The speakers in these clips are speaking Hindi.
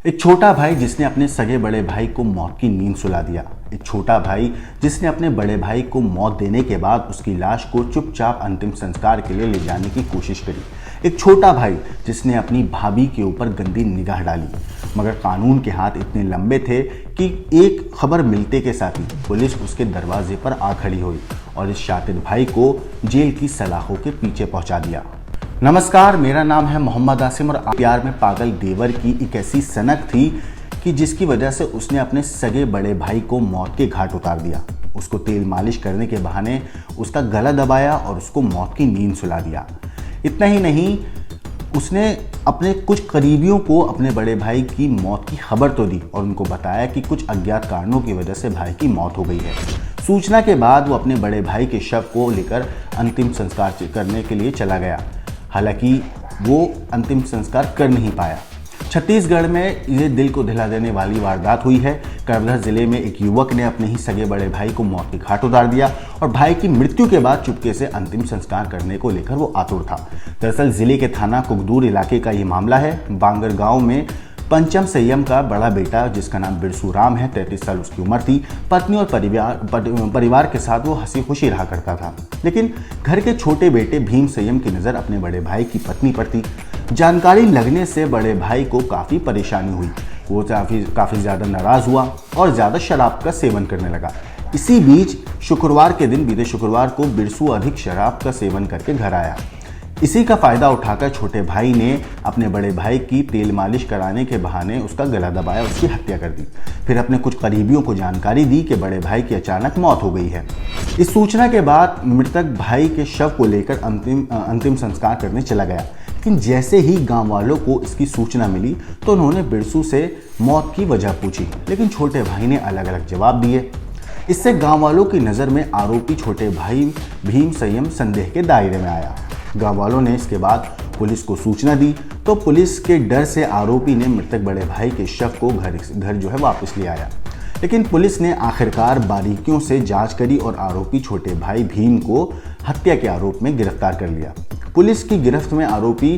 एक छोटा भाई जिसने अपने सगे बड़े भाई को मौत की नींद सुला दिया। एक छोटा भाई जिसने अपने बड़े भाई को मौत देने के बाद उसकी लाश को चुपचाप अंतिम संस्कार के लिए ले जाने की कोशिश करी। एक छोटा भाई जिसने अपनी भाभी के ऊपर गंदी निगाह डाली, मगर कानून के हाथ इतने लंबे थे कि एक खबर मिलते के साथ ही पुलिस उसके दरवाजे पर आ खड़ी हुई और इस शातिर भाई को जेल की सलाखों के पीछे पहुंचा दिया। नमस्कार, मेरा नाम है मोहम्मद आसिम और प्यार में पागल देवर की एक ऐसी सनक थी कि जिसकी वजह से उसने अपने सगे बड़े भाई को मौत के घाट उतार दिया। उसको तेल मालिश करने के बहाने उसका गला दबाया और उसको मौत की नींद सुला दिया। इतना ही नहीं, उसने अपने कुछ करीबियों को अपने बड़े भाई की मौत की खबर तो दी और उनको बताया कि कुछ अज्ञात कारणों की वजह से भाई की मौत हो गई है। सूचना के बाद वो अपने बड़े भाई के शव को लेकर अंतिम संस्कार करने के लिए चला गया। हालांकि वो अंतिम संस्कार कर नहीं पाया। छत्तीसगढ़ में ये दिल को दहिला देने वाली वारदात हुई है। करवधा जिले में एक युवक ने अपने ही सगे बड़े भाई को मौत के घाट उतार दिया और भाई की मृत्यु के बाद चुपके से अंतिम संस्कार करने को लेकर वो आतुर था। दरअसल जिले के थाना कुकदूर इलाके का ये मामला है। बांगर गांव में पंचम संयम का बड़ा बेटा, जिसका नाम बिरसू राम है, 33 साल उसकी उम्र थी, पत्नी और परिवार के साथ वो हंसी खुशी रहा करता था। लेकिन घर के छोटे बेटे भीम संयम की नज़र अपने बड़े भाई की पत्नी पर थी। जानकारी लगने से बड़े भाई को काफ़ी परेशानी हुई। वो काफ़ी ज़्यादा नाराज़ हुआ और ज़्यादा शराब का सेवन करने लगा। इसी बीच शुक्रवार के दिन, बीते शुक्रवार को बिरसू अधिक शराब का सेवन करके घर आया। इसी का फायदा उठाकर छोटे भाई ने अपने बड़े भाई की तेल मालिश कराने के बहाने उसका गला दबाया, उसकी हत्या कर दी। फिर अपने कुछ करीबियों को जानकारी दी कि बड़े भाई की अचानक मौत हो गई है। इस सूचना के बाद मृतक भाई के शव को लेकर अंतिम संस्कार करने चला गया। लेकिन जैसे ही गांव वालों को इसकी सूचना मिली तो उन्होंने बिरसू से मौत की वजह पूछी, लेकिन छोटे भाई ने अलग अलग जवाब दिए। इससे गाँव वालों की नज़र में आरोपी छोटे भाई भीम संयम संदेह के दायरे में आया। गाँव वालों ने इसके बाद पुलिस को सूचना दी तो पुलिस के डर से आरोपी ने मृतक बड़े भाई के शव को घर जो है वापस ले आया। लेकिन पुलिस ने आखिरकार बारीकियों से जांच करी और आरोपी छोटे भाई भीम को हत्या के आरोप में गिरफ्तार कर लिया। पुलिस की गिरफ्त में आरोपी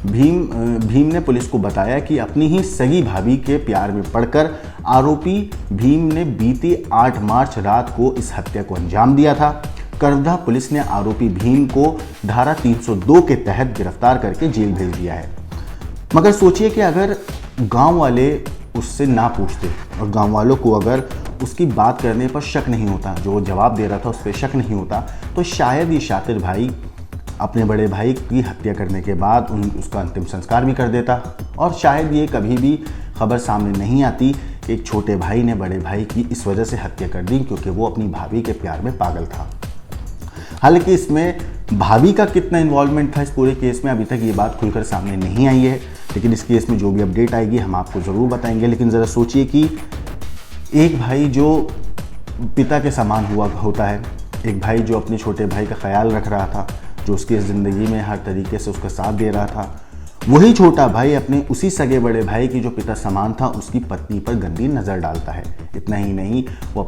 भीम ने पुलिस को बताया कि अपनी ही सगी भाभी के प्यार में पड़कर आरोपी भीम ने बीती 8 मार्च रात को इस हत्या को अंजाम दिया था। करवधा पुलिस ने आरोपी भीम को धारा 302 के तहत गिरफ्तार करके जेल भेज दिया है। मगर सोचिए कि अगर गांव वाले उससे ना पूछते और गांव वालों को अगर उसकी बात करने पर शक नहीं होता, जो जवाब दे रहा था उस पर शक नहीं होता, तो शायद ये शातिर भाई अपने बड़े भाई की हत्या करने के बाद उसका अंतिम संस्कार भी कर देता और शायद ये कभी भी खबर सामने नहीं आती कि एक छोटे भाई ने बड़े भाई की इस वजह से हत्या कर दी क्योंकि वो अपनी भाभी के प्यार में पागल था। हालांकि इसमें भाभी का कितना इन्वॉल्वमेंट था इस पूरे केस में, अभी तक ये बात खुलकर सामने नहीं आई है। लेकिन इस केस में जो भी अपडेट आएगी हम आपको ज़रूर बताएंगे। लेकिन ज़रा सोचिए कि एक भाई जो पिता के समान होता है, एक भाई जो अपने छोटे भाई का ख्याल रख रहा था, जो उसकी ज़िंदगी में हर तरीके से उसका साथ दे रहा था, वही छोटा भाई अपने उसी सगे बड़े भाई की जो पिता समान था उसकी पत्नी पर गंदी नज़र डालता है। इतना ही नहीं, वो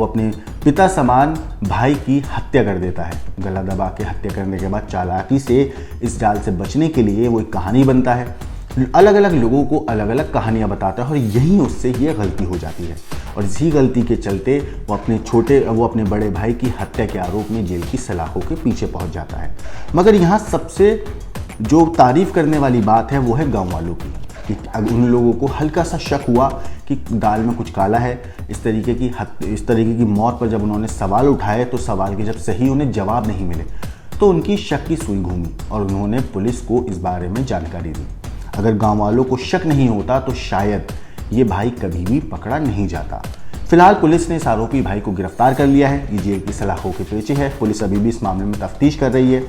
अपने पिता समान भाई की हत्या कर देता है। गला दबा के हत्या करने के बाद चालाकी से इस जाल से बचने के लिए वो एक कहानी बनता है, अलग अलग लोगों को अलग अलग कहानियाँ बताता है और यहीं उससे ये गलती हो जाती है। और इसी गलती के चलते वो अपने बड़े भाई की हत्या के आरोप में जेल की सलाखों के पीछे पहुँच जाता है। मगर यहाँ सबसे जो तारीफ़ करने वाली बात है वो है गांव वालों की, कि उन लोगों को हल्का सा शक हुआ कि दाल में कुछ काला है। इस तरीके की मौत पर जब उन्होंने सवाल उठाए तो सवाल के जब सही उन्हें जवाब नहीं मिले तो उनकी शक की सुई घूमी और उन्होंने पुलिस को इस बारे में जानकारी दी। अगर गाँव वालों को शक नहीं होता तो शायद ये भाई कभी भी पकड़ा नहीं जाता। फिलहाल पुलिस ने इस आरोपी भाई को गिरफ्तार कर लिया है। ये जेल की सलाखों के पीछे है। पुलिस अभी भी इस मामले में तफ्तीश कर रही है।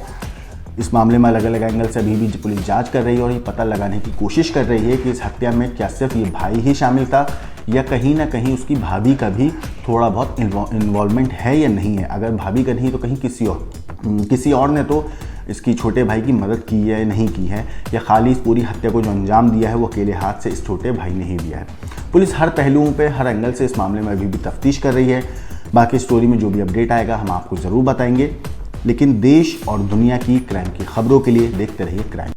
इस मामले में अलग अलग एंगल से अभी भी पुलिस जांच कर रही है और ये पता लगाने की कोशिश कर रही है कि इस हत्या में क्या सिर्फ ये भाई ही शामिल था या कहीं ना कहीं उसकी भाभी का भी थोड़ा बहुत इन्वॉल्वमेंट है या नहीं है। अगर भाभी का नहीं तो कहीं किसी और ने तो इसकी छोटे भाई की मदद की है, नहीं की है, या खाली इस पूरी हत्या को जो अंजाम दिया है वो अकेले हाथ से इस छोटे भाई ने ही दिया है। पुलिस हर पहलुओं पे, हर एंगल से इस मामले में अभी भी तफ्तीश कर रही है। बाकी स्टोरी में जो भी अपडेट आएगा हम आपको ज़रूर बताएंगे। लेकिन देश और दुनिया की क्राइम की खबरों के लिए देखते रहिए क्राइम।